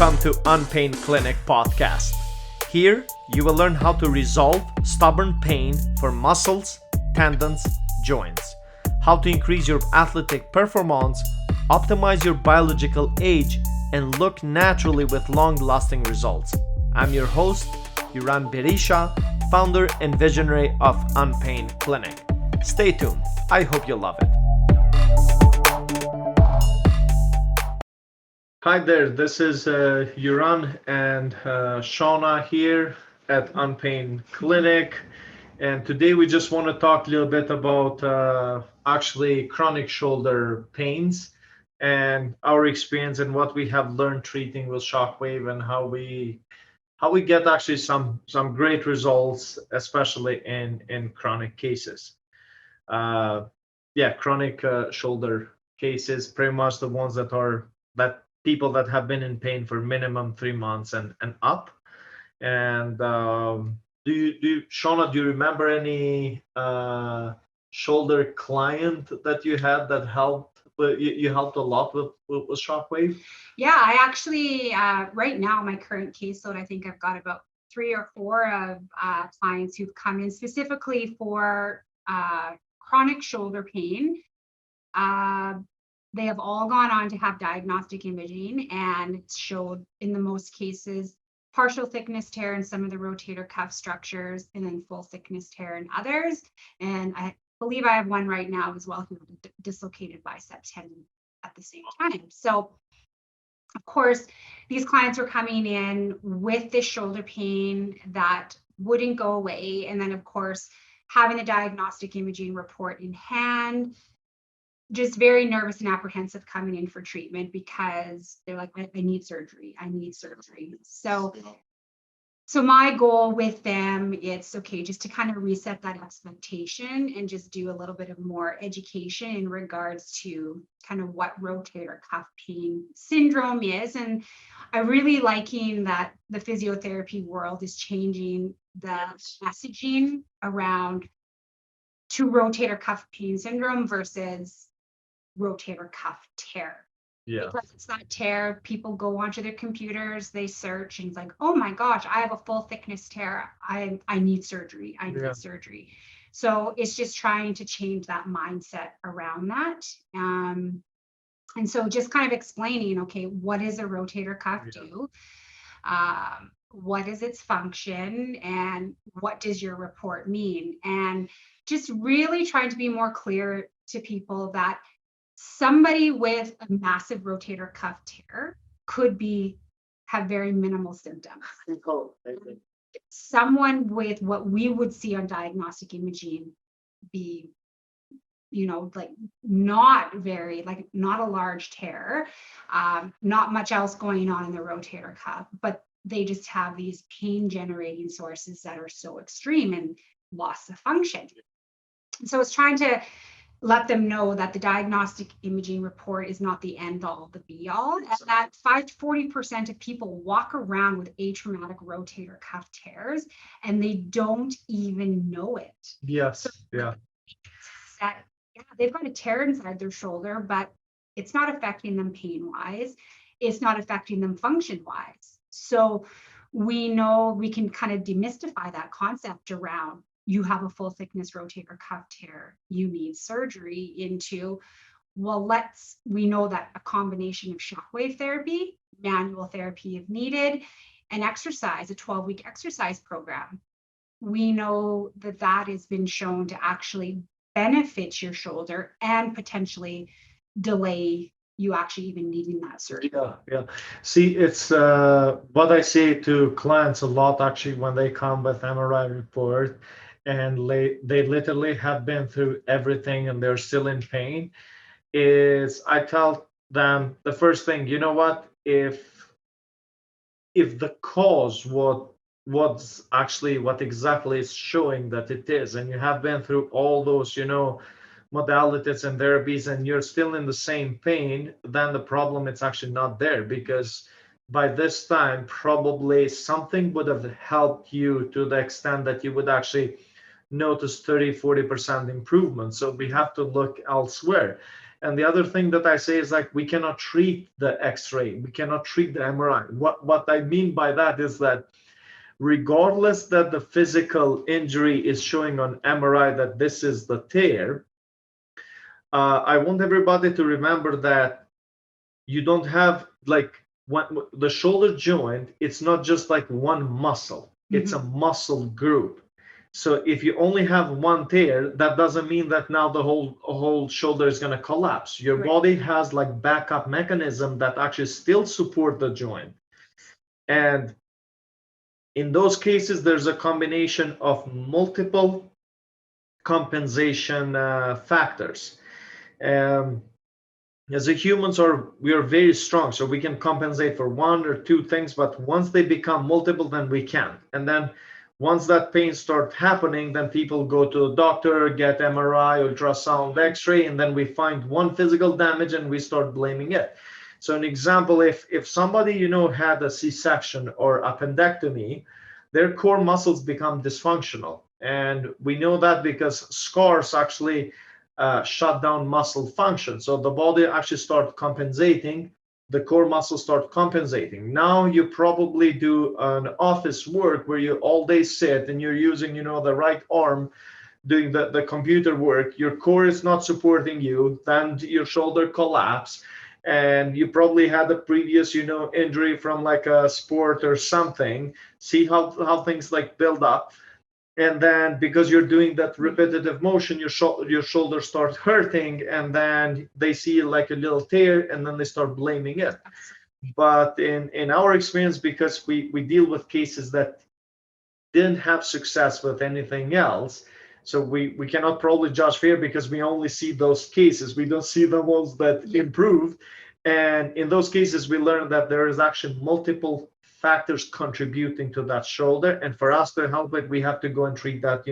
Welcome to Unpain Clinic podcast. Here, you will learn how to resolve stubborn pain for muscles, tendons, joints, how to increase your athletic performance, optimize your biological age, and look naturally with long-lasting results. I'm your host, Uran Berisha, founder and visionary of Unpain Clinic. Stay tuned. I hope you love it. Hi there, this is Uran and Shauna here at Unpain Clinic. And today we just want to talk a little bit about actually chronic shoulder pains and our experience and what we have learned treating with Shockwave and how we get actually some great results, especially in chronic cases. Chronic shoulder cases, pretty much the ones that people that have been in pain for minimum 3 months and up. And Shauna, do you remember any shoulder client that you had that helped? You helped a lot with Shockwave? Yeah, I actually right now my current caseload, I think I've got about 3 or 4 of clients who've come in specifically for chronic shoulder pain. They have all gone on to have diagnostic imaging, and it showed in the most cases partial thickness tear in some of the rotator cuff structures and then full thickness tear in others. And I believe I have one right now as well who had a dislocated bicep tendon at the same time. So of course, these clients were coming in with this shoulder pain that wouldn't go away. And then of course, having the diagnostic imaging report in hand, just very nervous and apprehensive coming in for treatment because they're like, I need surgery. So my goal with them is, okay, just to kind of reset that expectation and just do a little bit of more education in regards to kind of what rotator cuff pain syndrome is. And I'm really liking that the physiotherapy world is changing the messaging around to rotator cuff pain syndrome versus rotator cuff tear. Yeah. Because it's not tear, people go onto their computers, they search, and it's like, oh my gosh, I have a full thickness tear. I need surgery. I need surgery. So it's just trying to change that mindset around that. And so just kind of explaining, okay, what does a rotator cuff do? What is its function, and what does your report mean? And just really trying to be more clear to people that somebody with a massive rotator cuff tear could have very minimal symptoms. Someone with what we would see on diagnostic imaging be, like not a large tear, not much else going on in the rotator cuff, but they just have these pain generating sources that are so extreme and loss of function. So it's trying to let them know that the diagnostic imaging report is not the end all, the be all, and that 5 to 40% of people walk around with atraumatic rotator cuff tears and they don't even know it. Yes. So yeah. They've got a tear inside their shoulder, but it's not affecting them pain-wise. It's not affecting them function-wise. So we know we can kind of demystify that concept around you have a full thickness rotator cuff tear, you need surgery into, we know that a combination of shockwave therapy, manual therapy if needed, and exercise, a 12-week exercise program. We know that has been shown to actually benefit your shoulder and potentially delay you actually even needing that surgery. Yeah. See, it's what I say to clients a lot actually when they come with MRI report and they literally have been through everything and they're still in pain, is I tell them the first thing, you know what, if the cause what exactly is showing that it is, and you have been through all those modalities and therapies and you're still in the same pain, then the problem it's actually not there, because by this time probably something would have helped you to the extent that you would actually notice 30-40% improvement. So we have to look elsewhere. And the other thing that I say is like, we cannot treat the x-ray, we cannot treat the MRI. What I mean by that is that regardless that the physical injury is showing on MRI that this is the tear, I want everybody to remember that you don't have like the shoulder joint, it's not just like one muscle, it's a muscle group. So if you only have one tear, that doesn't mean that now the whole shoulder is going to collapse. Your body has like backup mechanism that actually still support the joint. And in those cases, there's a combination of multiple compensation factors. As a humans, we are very strong, so we can compensate for one or two things, but once they become multiple, then we can't. And then once that pain starts happening, then people go to the doctor, get MRI, ultrasound, x-ray, and then we find one physical damage and we start blaming it. So an example, if somebody had a C-section or appendectomy, their core muscles become dysfunctional. And we know that because scars actually shut down muscle function. So the body actually starts compensating, the core muscles start compensating. Now you probably do an office work where you all day sit and you're using, the right arm doing the computer work. Your core is not supporting you, then your shoulder collapse. And you probably had a previous, injury from like a sport or something. See how things like build up. And then because you're doing that repetitive motion, your shoulder starts hurting, and then they see like a little tear, and then they start blaming it. But in our experience, because we deal with cases that didn't have success with anything else, so we cannot probably judge fair because we only see those cases. We don't see the ones that improved. And in those cases, we learned that there is actually multiple factors contributing to that shoulder. And for us to help it, we have to go and treat that,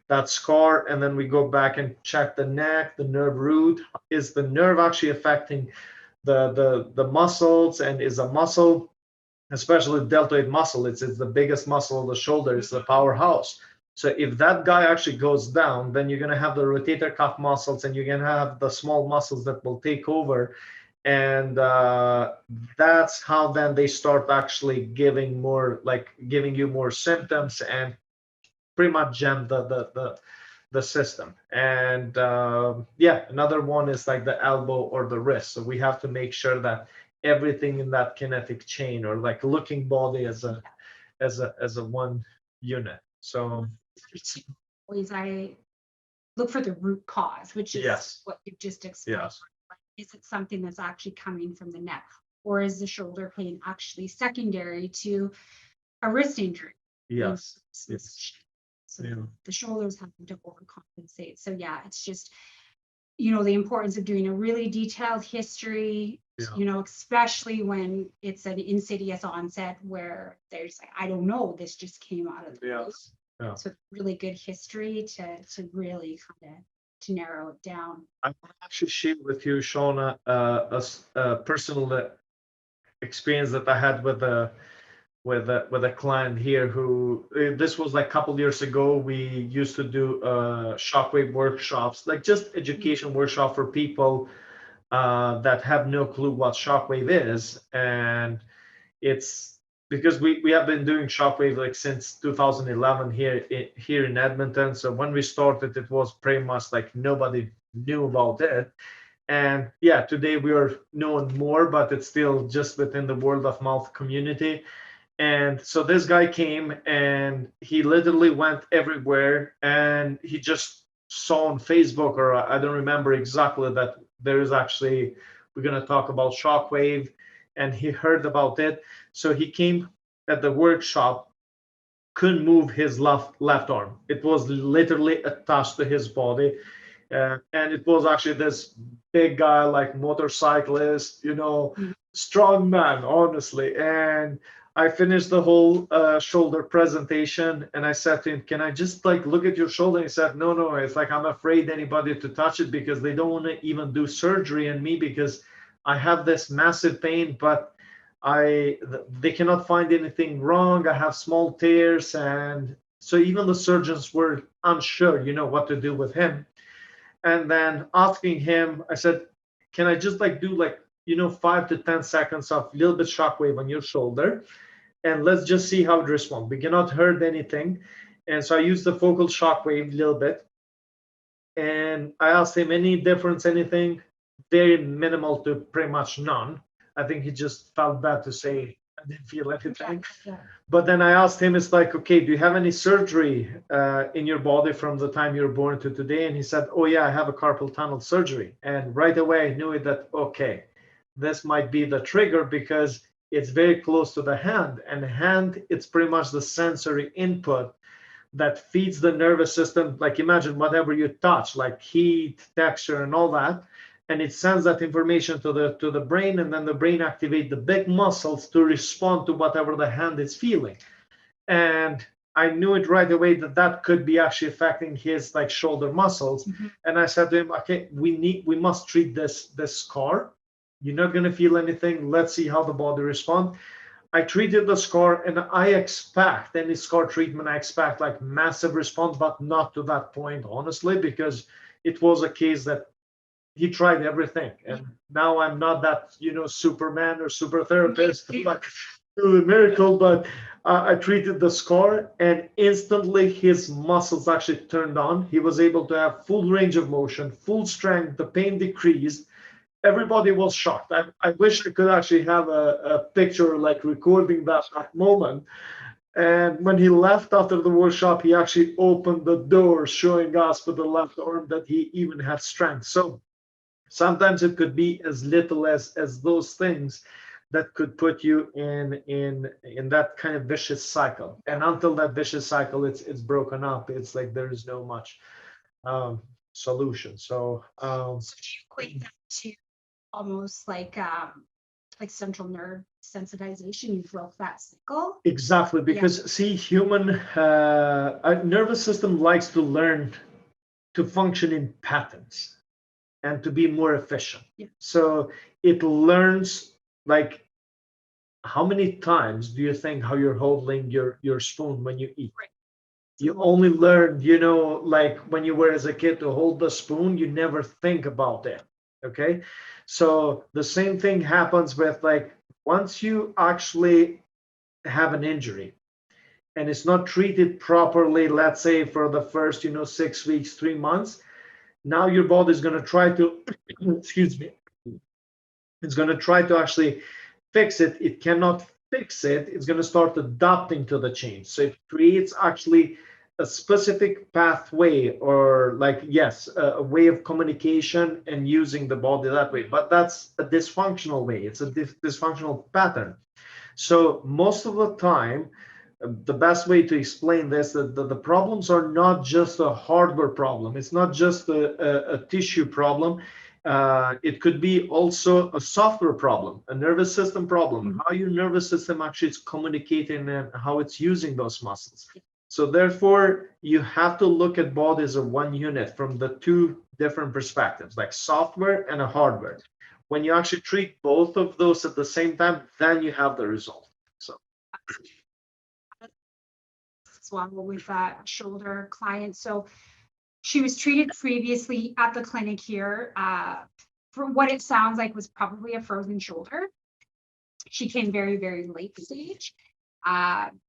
that scar. And then we go back and check the neck, the nerve root. Is the nerve actually affecting the muscles? And is a muscle, especially the deltoid muscle, it's the biggest muscle of the shoulder, it's the powerhouse. So if that guy actually goes down, then you're going to have the rotator cuff muscles and you're going to have the small muscles that will take over. And that's how then they start actually giving you more symptoms and pretty much jam the system. And another one is like the elbow or the wrist. So we have to make sure that everything in that kinetic chain, or like looking body as a one unit. So always I look for the root cause, which is what you've just explained. Yes. Is it something that's actually coming from the neck, or is the shoulder pain actually secondary to a wrist injury? Yes. So the shoulders having to overcompensate. So it's just, the importance of doing a really detailed history, especially when it's an insidious onset where there's like, I don't know, this just came out of the blue. So really good history to really kind of to narrow it down. I want to actually share with you, Shauna, a personal experience that I had with a client here who, this was like a couple years ago. We used to do shockwave workshops, like just education workshop for people that have no clue what shockwave is. And it's because we have been doing shockwave like since 2011 here in Edmonton. So when we started, it was pretty much like nobody knew about it. And today we are known more, but it's still just within the word of mouth community. And so this guy came and he literally went everywhere, and he just saw on Facebook, or I don't remember exactly, that there is actually, we're going to talk about shockwave, and he heard about it. So he came at the workshop, couldn't move his left arm. It was literally attached to his body. And it was actually this big guy, like motorcyclist, strong man, honestly. And I finished the whole shoulder presentation, and I said to him, can I just like look at your shoulder? And he said, no, it's like, I'm afraid anybody to touch it because they don't want to even do surgery on me because I have this massive pain, but they cannot find anything wrong. I have small tears. And So even the surgeons were unsure, what to do with him. And then asking him, I said, can I just like do like, 5 to 10 seconds of little bit shockwave on your shoulder, and let's just see how it responds. We cannot hurt anything. And so I used the focal shockwave a little bit, and I asked him any difference, anything, very minimal to pretty much none. I think he just felt bad to say I didn't feel anything. Yeah. But then I asked him, it's like, okay, do you have any surgery in your body from the time you were born to today? And he said, oh yeah, I have a carpal tunnel surgery. And right away I knew it that, okay, this might be the trigger because it's very close to the hand. And the hand, it's pretty much the sensory input that feeds the nervous system. Like imagine whatever you touch, like heat, texture, and all that, and it sends that information to the brain, and then the brain activates the big muscles to respond to whatever the hand is feeling. And I knew it right away that that could be actually affecting his like shoulder muscles. And I said to him, okay, we must treat this scar. You're not going to feel anything. Let's see how the body responds. I treated the scar, and I expect any scar treatment, I expect like massive response, but not to that point, honestly, because it was a case that he tried everything. And now I'm not that, Superman or super therapist, like do the miracle, but I treated the scar, and instantly his muscles actually turned on. He was able to have full range of motion, full strength, the pain decreased. Everybody was shocked. I wish I could actually have a picture like recording that moment. And when he left after the workshop, he actually opened the door, showing us with the left arm that he even had strength. So sometimes it could be as little as those things that could put you in that kind of vicious cycle. And until that vicious cycle, it's broken up. It's like there is no much solution. So So you equate that to almost like central nerve sensitization. You broke that cycle. exactly, because see, human nervous system likes to learn to function in patterns and to be more efficient. So it learns like how many times do you think how you're holding your spoon when you eat? Right. You only learn, like when you were as a kid to hold the spoon, you never think about it. Okay. So the same thing happens with like once you actually have an injury and it's not treated properly, let's say for the first, 6 weeks, 3 months, now your body is going to try to, excuse me, it's going to try to actually fix it. It cannot fix it. It's going to start adapting to the change. So it creates actually a specific pathway or like, yes, a way of communication and using the body that way. But that's a dysfunctional way. It's a dysfunctional pattern. So most of the time, the best way to explain this, that the problems are not just a hardware problem. It's not just a tissue problem. It could be also a software problem, a nervous system problem, how your nervous system actually is communicating and how it's using those muscles. So therefore, you have to look at body as a one unit from the two different perspectives, like software and a hardware. When you actually treat both of those at the same time, then you have the result. So as well with that shoulder client. So she was treated previously at the clinic here. For what it sounds like was probably a frozen shoulder. She came very, very late stage.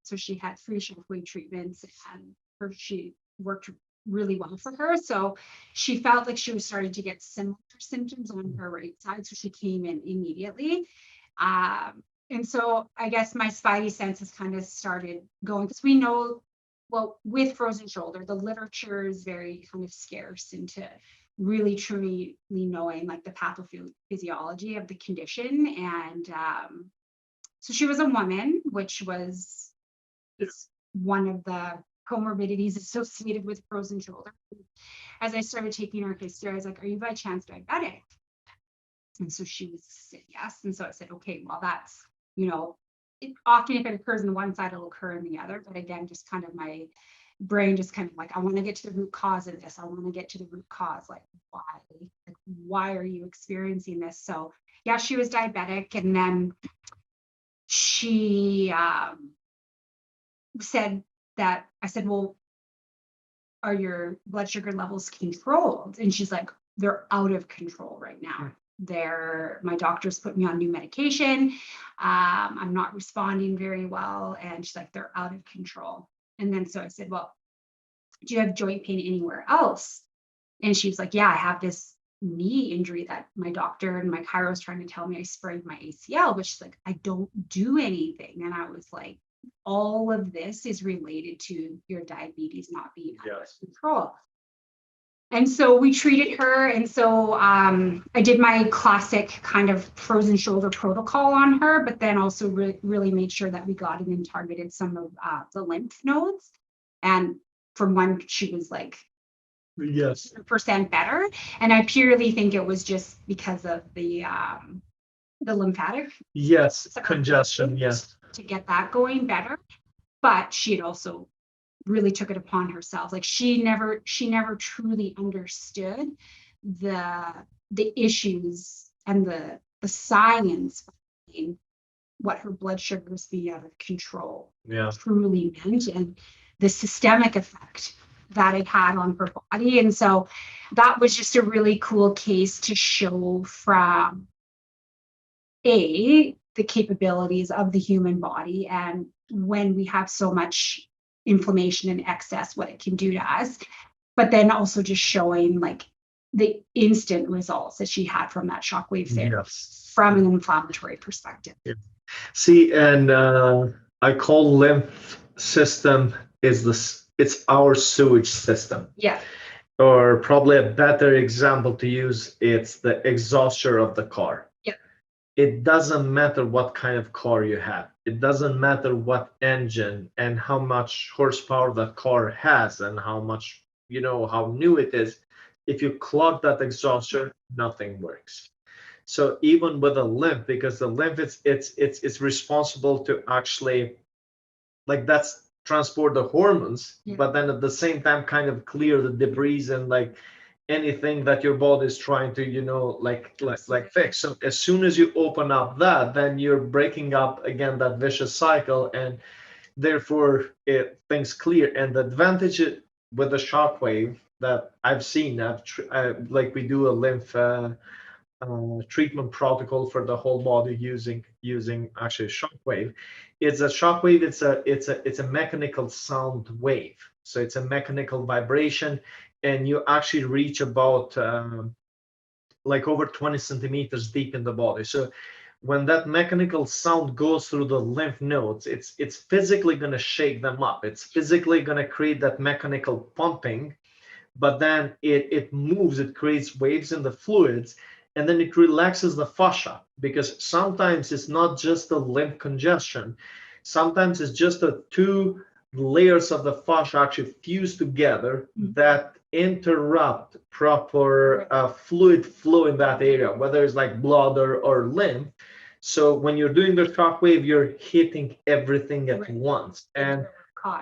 So she had 3 shockwave treatments, and she worked really well for her. So she felt like she was starting to get similar symptoms on her right side. So she came in immediately. And so I guess my spidey senses kind of started going, because we know, well, with frozen shoulder, the literature is very kind of scarce into really truly knowing like the pathophysiology of the condition. And so she was a woman, which is one of the comorbidities associated with frozen shoulder. As I started taking her history, I was like, are you by chance diabetic? And so she said yes. And so I said, okay, well, that's, often if it occurs in one side, it'll occur in the other. But again, just kind of my brain just kind of like, I want to get to the root cause of this. I want to get to the root cause. Like, why? Like, why are you experiencing this? So yeah, she was diabetic. And then she said that I said, well, are your blood sugar levels controlled? And she's like, they're out of control right now. My doctor's put me on new medication. I'm not responding very well. And she's like, they're out of control. And then so I said, well, do you have joint pain anywhere else? And she was like, yeah, I have this knee injury that my doctor and my chiro is trying to tell me I sprained my ACL, but she's like, I don't do anything. And I was like, all of this is related to your diabetes not being under control. And so we treated her. And so I did my classic kind of frozen shoulder protocol on her, but then also really made sure that we got in and targeted some of the lymph nodes. And from one, she was like, yes, percent better. And I purely think it was just because of the lymphatic yes, congestion, yes, to get that going better. But she had also really took it upon herself. Like she never truly understood the issues and the science behind what her blood sugars being out of control truly meant, and the systemic effect that it had on her body. And so that was just a really cool case to show from the capabilities of the human body, and when we have so much inflammation and excess, what it can do to us, but then also just showing like the instant results that she had from that shockwave therapy from an inflammatory perspective. See, and I call lymph system it's our sewage system. Yeah. Or probably a better example to use, it's the exhaustor of the car. Yeah. It doesn't matter what kind of car you have. It doesn't matter what engine and how much horsepower the car has and how much, how new it is. If you clog that exhaustor, nothing works. So even with a lymph, because the lymph it's responsible to actually, like, that's transport the hormones, but then at the same time kind of clear the debris and like anything that your body is trying to like fix. So as soon as you open up that, then you're breaking up again that vicious cycle, and therefore things clear. And the advantage with the shockwave that I've seen, like we do a lymph treatment protocol for the whole body using actually shockwave. It's a shockwave. It's a mechanical sound wave. So it's a mechanical vibration, and you actually reach about like over 20 centimeters deep in the body. So when that mechanical sound goes through the lymph nodes, it's physically going to shake them up. It's physically going to create that mechanical pumping, but then it moves. It creates waves in the fluids, and then it relaxes the fascia, because sometimes it's not just the lymph congestion. Sometimes it's just the two layers of the fascia actually fuse together that interrupt proper fluid flow in that area, whether it's like blood or lymph. So when you're doing the shockwave, you're hitting everything at once, and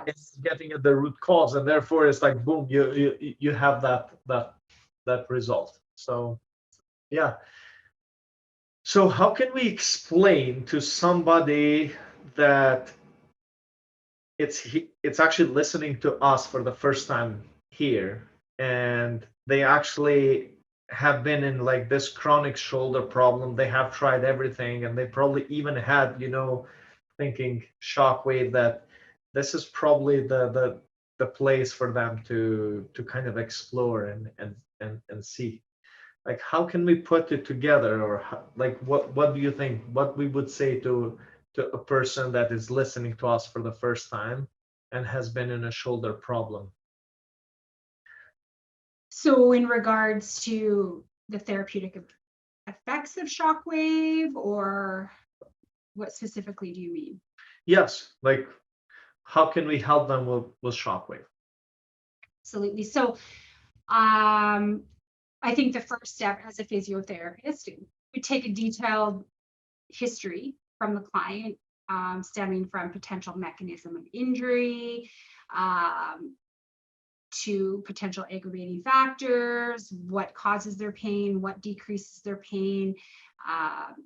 it's getting at the root cause, and therefore it's like boom, you have that result. So yeah. So how can we explain to somebody that it's actually listening to us for the first time here, and they actually have been in like this chronic shoulder problem, they have tried everything, and they probably even had, thinking shockwave, that this is probably the place for them to kind of explore and see, like, how can we put it together, or like what do you think, what we would say to a person that is listening to us for the first time and has been in a shoulder problem? So in regards to the therapeutic effects of shockwave, or what specifically do you mean? Yes, like, how can we help them with shockwave? Absolutely. So I think the first step as a physiotherapist would take a detailed history from the client, stemming from potential mechanism of injury, to potential aggravating factors, what causes their pain, what decreases their pain,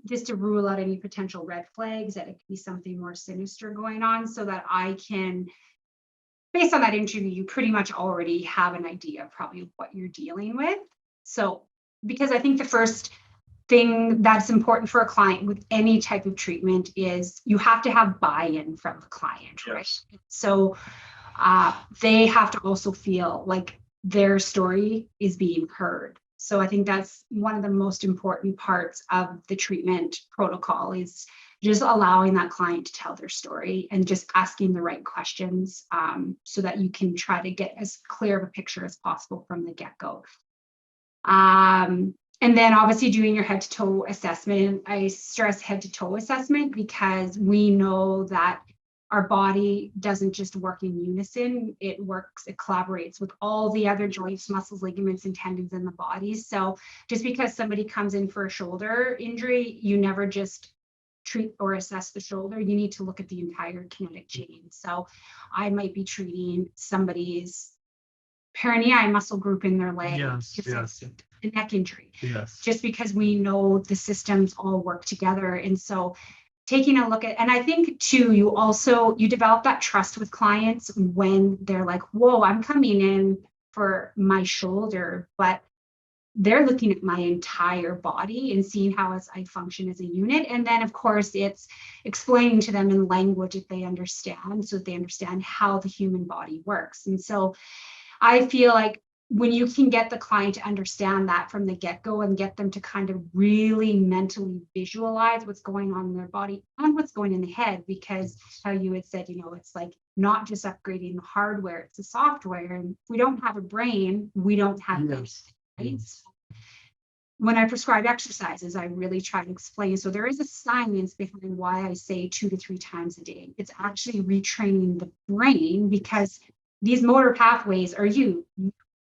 just to rule out any potential red flags that it could be something more sinister going on, so that I can based on that interview, you pretty much already have an idea of probably what you're dealing with. So, because I think the first thing that's important for a client with any type of treatment is you have to have buy-in from the client, right? Yes. So they have to also feel like their story is being heard. So I think that's one of the most important parts of the treatment protocol is just allowing that client to tell their story and just asking the right questions so that you can try to get as clear of a picture as possible from the get-go. And then obviously doing your head to toe assessment. I stress head to toe assessment because we know that our body doesn't just work in unison. It collaborates with all the other joints, muscles, ligaments, and tendons in the body. So just because somebody comes in for a shoulder injury, you never just treat or assess the shoulder. You need to look at the entire kinetic chain. So I might be treating somebody's perineal muscle group in their leg, Yes. a neck injury, Yes. just because we know the systems all work together. And so taking a look at, and I think too, you develop that trust with clients when they're like, whoa, I'm coming in for my shoulder, but they're looking at my entire body and seeing how I function as a unit. And then of course it's explaining to them in language that they understand, so that they understand how the human body works. And so I feel like when you can get the client to understand that from the get-go and get them to kind of really mentally visualize what's going on in their body and what's going in the head, because how you had said, it's like not just upgrading the hardware, it's the software. And if we don't have a brain, we don't have Yes. anything, right? So when I prescribe exercises, I really try to explain. So there is a science behind why I say 2 to 3 times a day. It's actually retraining the brain because these motor pathways are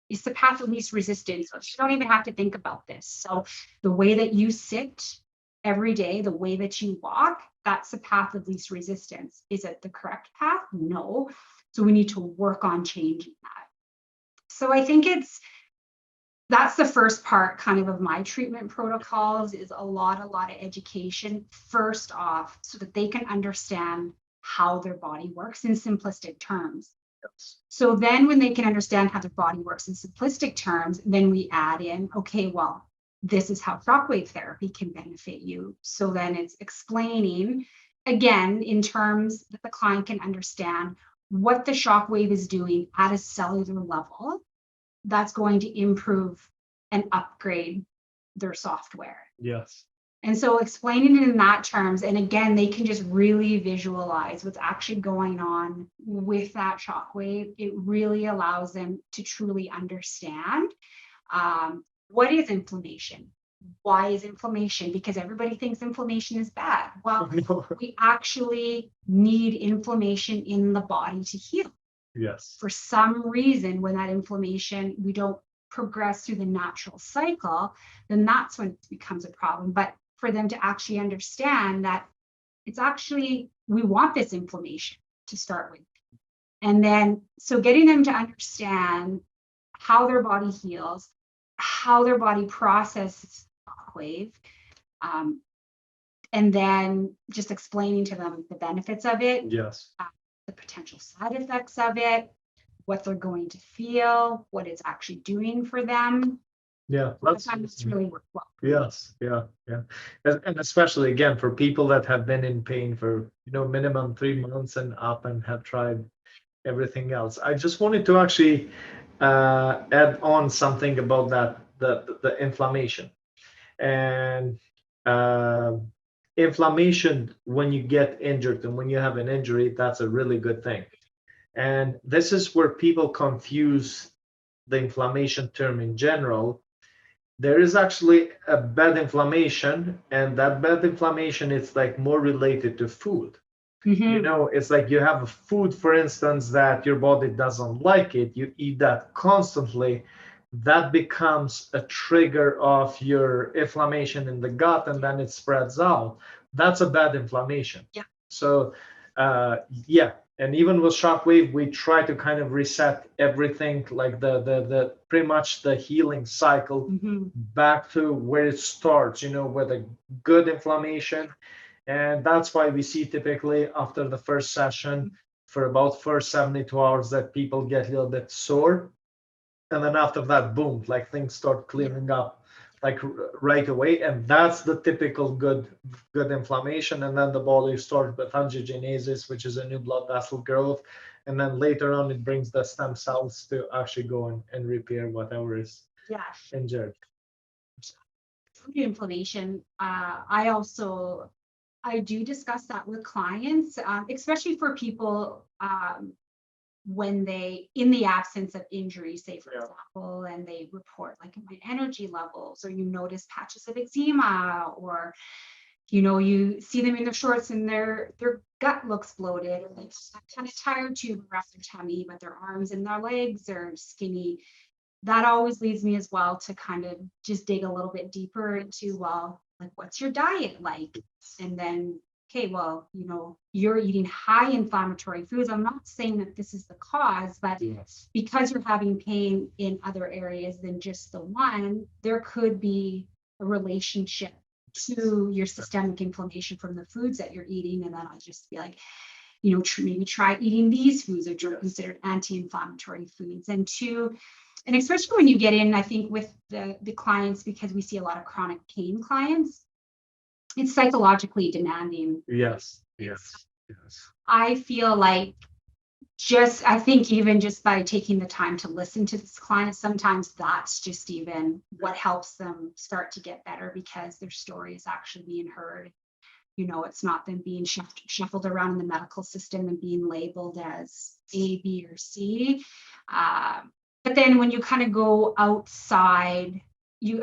it's the path of least resistance. So you don't even have to think about this. So the way that you sit every day, the way that you walk, that's the path of least resistance. Is it the correct path? No. So we need to work on changing that. So I think that's the first part kind of my treatment protocols is a lot of education first off, so that they can understand how their body works in simplistic terms. So then when they can understand how their body works in simplistic terms, then we add in, okay, well, this is how shockwave therapy can benefit you. So then it's explaining, again, in terms that the client can understand what the shockwave is doing at a cellular level that's going to improve and upgrade their software. Yes. And so explaining it in that terms, and again, they can just really visualize what's actually going on with that shockwave. It really allows them to truly understand what is inflammation. Why is inflammation? Because everybody thinks inflammation is bad. Well, we actually need inflammation in the body to heal. Yes. For some reason, when that inflammation, we don't progress through the natural cycle, then that's when it becomes a problem. But for them to actually understand that it's actually, we want this inflammation to start with. And then, so getting them to understand how their body heals, how their body processes shockwave, and then just explaining to them the benefits of it, Yes. The potential side effects of it, what they're going to feel, what it's actually doing for them. Yeah, it's really worked well. Yes, yeah. And especially again for people that have been in pain for minimum 3 months and up and have tried everything else. I just wanted to actually add on something about that the inflammation and inflammation when you get injured and when you have an injury, that's a really good thing. And this is where people confuse the inflammation term in general. There is actually a bad inflammation, and that bad inflammation is like more related to food. It's like you have a food, for instance, that your body doesn't like it, you eat that constantly, that becomes a trigger of your inflammation in the gut, and then it spreads out. That's a bad inflammation. Yeah. So yeah, and even with shockwave, we try to kind of reset everything, like the pretty much the healing cycle back to where it starts, with a good inflammation. And that's why we see typically after the first session for about first 72 hours that people get a little bit sore, and then after that, boom, like things start clearing up like right away, and that's the typical good inflammation. And then the body starts with angiogenesis, which is a new blood vessel growth, and then later on it brings the stem cells to actually go and repair whatever is injured. Food inflammation, I do discuss that with clients, especially for people when they, in the absence of injury, say for example, and they report like my energy levels, or you notice patches of eczema, or you see them in their shorts and their gut looks bloated, and it's kind of tired tube around their tummy, but their arms and their legs are skinny. That always leads me as well to kind of just dig a little bit deeper into, well, like, what's your diet like? And then, okay, well, you're eating high inflammatory foods. I'm not saying that this is the cause, but because you're having pain in other areas than just the one, there could be a relationship to your systemic inflammation from the foods that you're eating. And then I'll just be like, maybe try eating these foods, which are considered anti-inflammatory foods. And especially when you get in, I think with the clients, because we see a lot of chronic pain clients, it's psychologically demanding. Yes. I feel like I think even just by taking the time to listen to this client, sometimes that's just even what helps them start to get better, because their story is actually being heard. It's not them being shuffled around in the medical system and being labeled as A, B, or C. But then when you kind of go outside,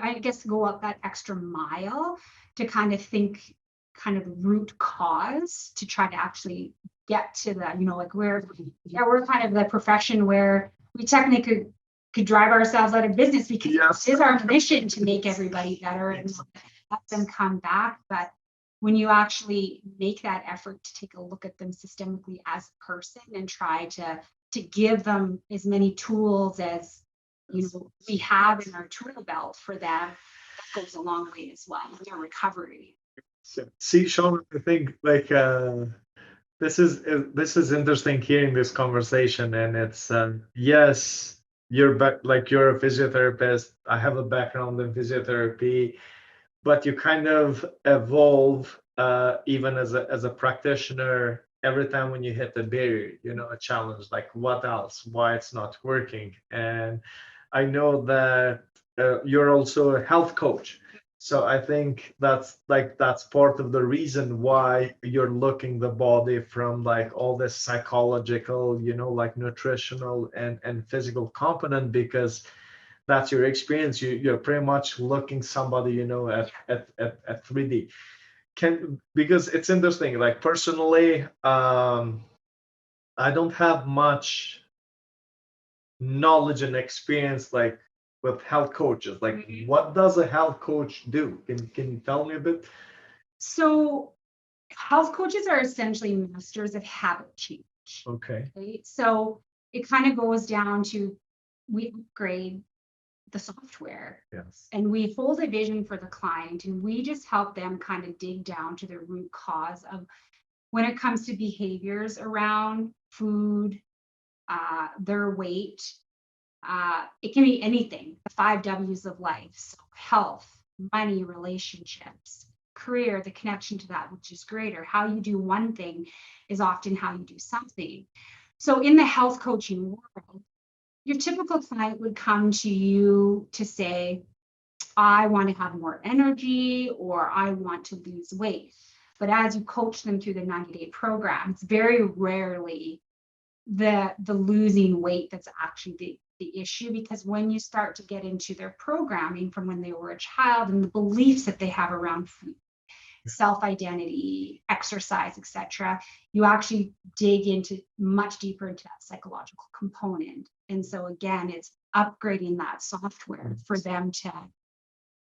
I guess, go up that extra mile to kind of think kind of root cause to try to actually get to the, like we're kind of the profession where we technically could drive ourselves out of business, because it is our mission to make everybody better and let them come back. But when you actually make that effort to take a look at them systemically as a person and try to give them as many tools as we have in our tool belt for them, that goes a long way as well in their recovery. See, Shauna, I think like this is interesting hearing this conversation, and it's yes, you're you're a physiotherapist. I have a background in physiotherapy, but you kind of evolve even as a practitioner every time when you hit the barrier, a challenge, like what else, why it's not working. And I know that you're also a health coach, so I think that's part of the reason why you're looking the body from like all this psychological, like nutritional and physical component, because that's your experience. You're pretty much looking somebody, at 3D. Because it's interesting, like personally, I don't have much knowledge and experience like with health coaches. Like, what does a health coach do? Can you tell me a bit? So health coaches are essentially masters of habit change. Okay. So it kind of goes down to, we upgrade the software. Yes. And we hold a vision for the client, and we just help them kind of dig down to the root cause of, when it comes to behaviors around food, their weight. It can be anything, the 5 W's of life. So health, money, relationships, career, the connection to that, which is greater. How you do one thing is often how you do something. So in the health coaching world, your typical client would come to you to say, I want to have more energy, or I want to lose weight. But as you coach them through the 90-day program, it's very rarely the losing weight that's actually the issue, because when you start to get into their programming from when they were a child and the beliefs that they have around food, self-identity, exercise, etc., you actually dig into much deeper into that psychological component. And so again, it's upgrading that software for them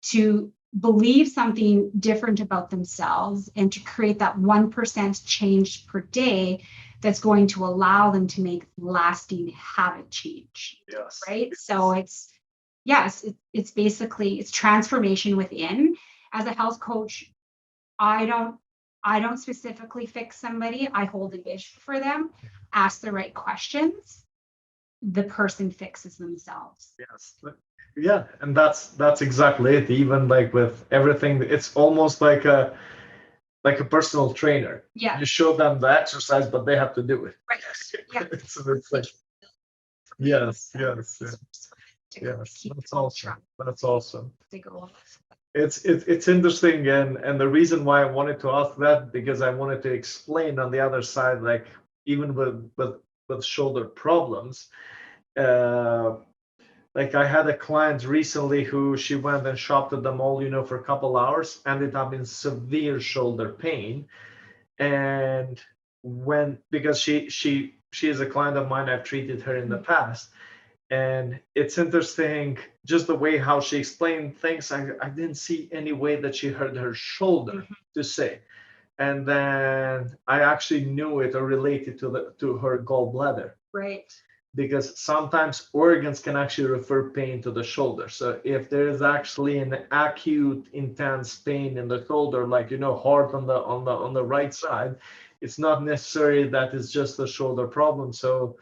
to believe something different about themselves, and to create that 1% change per day that's going to allow them to make lasting habit change. Yes. Right. So it's basically, it's transformation within. As a health coach, I don't I don't specifically fix somebody. I hold a vision for them, ask the right questions. The person fixes themselves. Yes. Yeah, and that's exactly it. Even like with everything, it's almost like a personal trainer. Yeah. You show them the exercise, but they have to do it. Right. Yeah. It's like yes, yes, yes, yes. That's awesome. That's awesome. To go off. It's interesting, and the reason why I wanted to ask that because I wanted to explain on the other side, like even with shoulder problems, uh, like I had a client recently who she went and shopped at the mall, for a couple hours, ended up in severe shoulder pain, and when because she is a client of mine, I've treated her in the past, and it's interesting just the way how she explained things. I didn't see any way that she hurt her shoulder to say, and then I actually knew it or related to her gallbladder. Right. Because sometimes organs can actually refer pain to the shoulder. So if there is actually an acute intense pain in the shoulder, like hard on the right side, it's not necessary that it's just a shoulder problem. So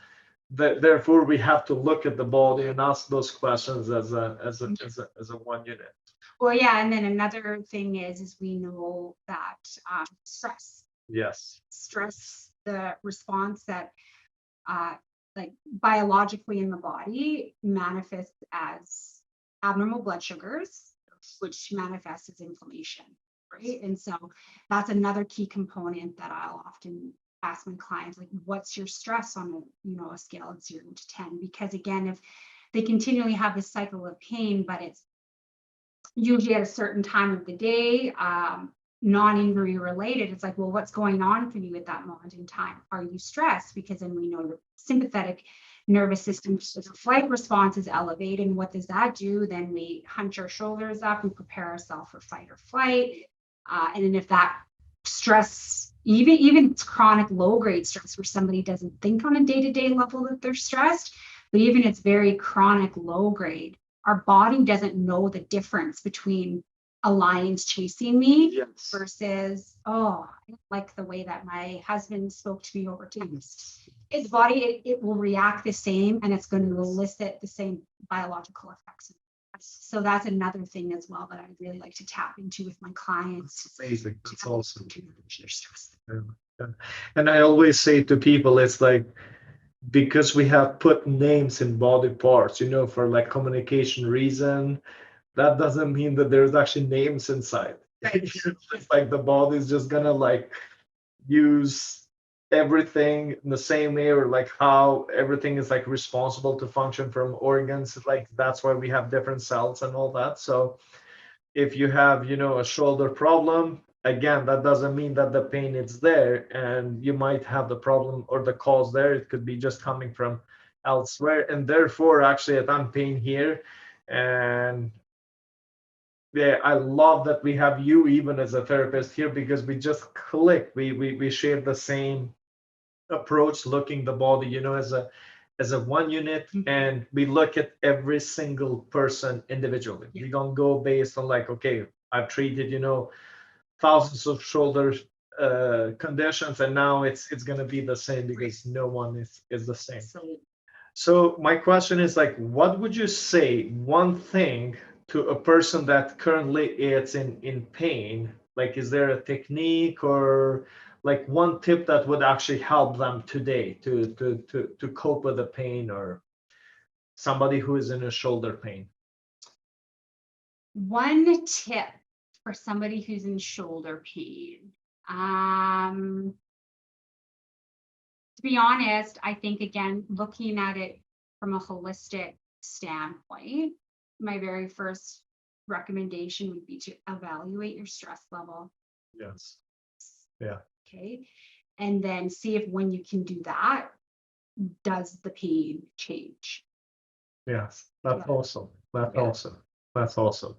therefore we have to look at the body and ask those questions as a one unit. Well, yeah, and then another thing is we know that stress. Yes. Stress, the response that like biologically in the body manifests as abnormal blood sugars, which manifests as inflammation, right? And so that's another key component that I'll often ask my clients, like, what's your stress on a scale of 0 to 10? Because again, if they continually have this cycle of pain, but it's usually at a certain time of the day, non-injury related, it's like, well, what's going on for you at that moment in time? Are you stressed? Because then we know your sympathetic nervous system, the flight response is elevated. And what does that do? Then we hunch our shoulders up, we prepare ourselves for fight or flight. And then if that stress, even it's chronic low-grade stress where somebody doesn't think on a day-to-day level that they're stressed, but even it's very chronic low-grade, our body doesn't know the difference between a lion's chasing me versus, oh, I don't like the way that my husband spoke to me over text. His body, it will react the same, and it's going to elicit the same biological effects. So that's another thing as well that I really like to tap into with my clients. That's amazing. That's awesome. Yeah. And I always say to people, it's like, because we have put names in body parts, for like communication reason, that doesn't mean that there's actually names inside. Right. It's like the body is just gonna like use everything in the same way, or like how everything is like responsible to function from organs. Like that's why we have different cells and all that. So if you have, a shoulder problem, again, that doesn't mean that the pain is there, and you might have the problem or the cause there. It could be just coming from elsewhere, and therefore, actually, if I'm pain here, and yeah, I love that we have you even as a therapist here because we just click. We share the same approach, looking the body, as a one unit, and we look at every single person individually. We don't go based on like, okay, I've treated, thousands of shoulder conditions, and now it's gonna be the same because no one is the same. So my question is like, what would you say one thing to a person that currently is in pain? Like, is there a technique or like one tip that would actually help them today to cope with the pain, or somebody who is in a shoulder pain? One tip for somebody who's in shoulder pain. To be honest, I think, again, looking at it from a holistic standpoint, my very first recommendation would be to evaluate your stress level. Yes. Yeah. Okay. And then see if when you can do that, does the pain change? Yes. That's awesome. That's awesome. That's awesome.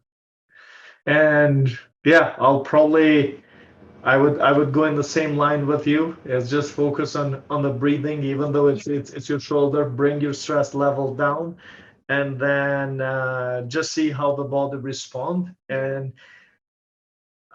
And yeah, I would go in the same line with you, is just focus on the breathing, even though it's your shoulder. Bring your stress level down, and then just see how the body respond. And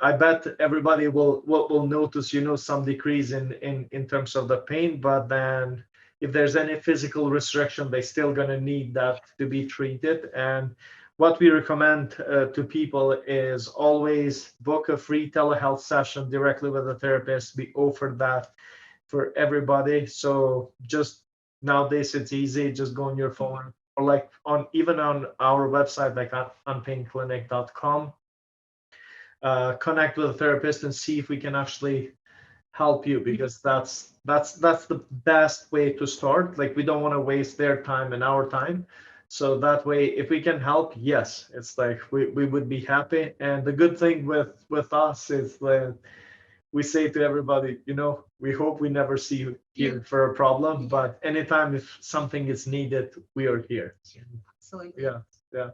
I bet everybody will notice, some decrease in terms of the pain, but then if there's any physical restriction, they still gonna need that to be treated. And what we recommend to people is always book a free telehealth session directly with a therapist. We offer that for everybody. So just nowadays it's easy, just go on your phone or like on even on our website, like on painclinic.com, connect with a therapist and see if we can actually help you, because that's the best way to start. Like we don't want to waste their time and our time. So that way, if we can help, yes, it's like we would be happy. And the good thing with us is that we say to everybody, we hope we never see you here for a problem, but anytime if something is needed, we are here. Absolutely. Yeah, yeah.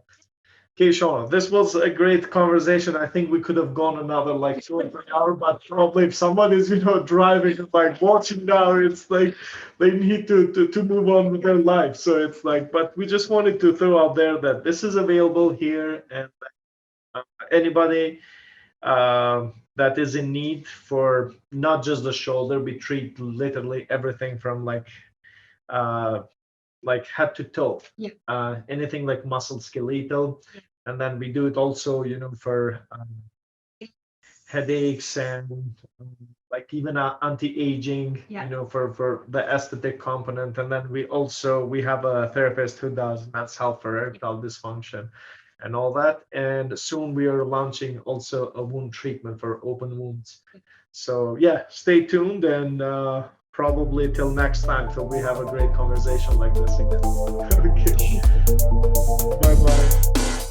Okay, Shauna, this was a great conversation. I think we could have gone another like 2 or 3 hours, but probably if someone is, driving and like watching now, it's like they need to move on with their life. So it's like, but we just wanted to throw out there that this is available here, and anybody that is in need for not just the shoulder, we treat literally everything from uh, like head to toe, anything like muscle skeletal. And then we do it also, for headaches and like even anti-aging, for the aesthetic component. And then we have a therapist who does men's health for erectile dysfunction and all that. And soon we are launching also a wound treatment for open wounds. So yeah, stay tuned, and probably till next time, till we have a great conversation like this again. Okay. Bye bye.